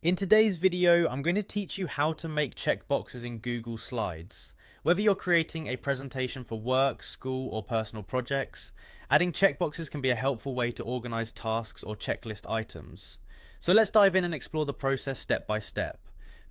In today's video, I'm going to teach you how to make checkboxes in Google Slides. Whether you're creating a presentation for work, school, or personal projects, adding checkboxes can be a helpful way to organize tasks or checklist items. So let's dive in and explore the process step by step.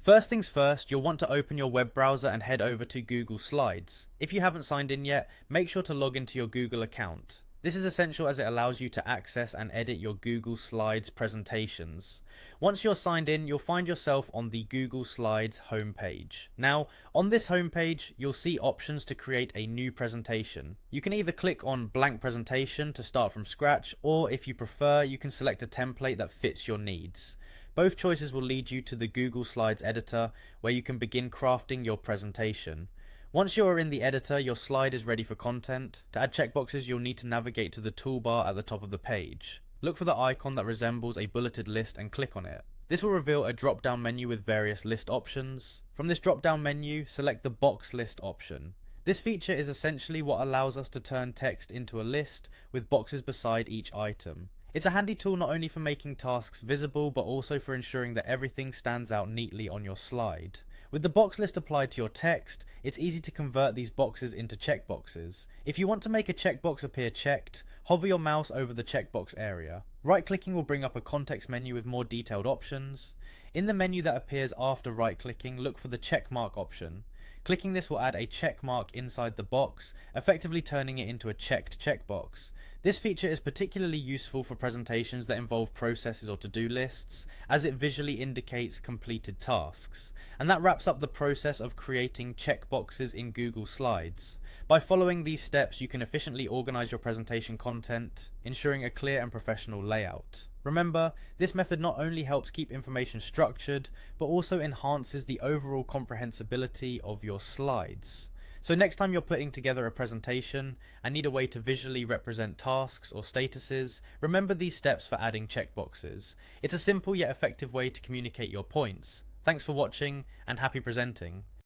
First things first, you'll want to open your web browser and head over to Google Slides. If you haven't signed in yet, make sure to log into your Google account. This is essential as it allows you to access and edit your Google Slides presentations. Once you're signed in, you'll find yourself on the Google Slides homepage. Now, on this homepage, you'll see options to create a new presentation. You can either click on blank presentation to start from scratch, or if you prefer, you can select a template that fits your needs. Both choices will lead you to the Google Slides editor, where you can begin crafting your presentation. Once you are in the editor, your slide is ready for content. To add checkboxes, you'll need to navigate to the toolbar at the top of the page. Look for the icon that resembles a bulleted list and click on it. This will reveal a drop-down menu with various list options. From this drop-down menu, select the box list option. This feature is essentially what allows us to turn text into a list with boxes beside each item. It's a handy tool not only for making tasks visible, but also for ensuring that everything stands out neatly on your slide. With the box list applied to your text, it's easy to convert these boxes into checkboxes. If you want to make a checkbox appear checked, hover your mouse over the checkbox area. Right-clicking will bring up a context menu with more detailed options. In the menu that appears after right-clicking, look for the checkmark option. Clicking this will add a check mark inside the box, effectively turning it into a checked checkbox. This feature is particularly useful for presentations that involve processes or to-do lists, as it visually indicates completed tasks. And that wraps up the process of creating checkboxes in Google Slides. By following these steps, you can efficiently organize your presentation content, ensuring a clear and professional layout. Remember, this method not only helps keep information structured, but also enhances the overall comprehensibility of your slides. So next time you're putting together a presentation and need a way to visually represent tasks or statuses, remember these steps for adding checkboxes. It's a simple yet effective way to communicate your points. Thanks for watching and happy presenting.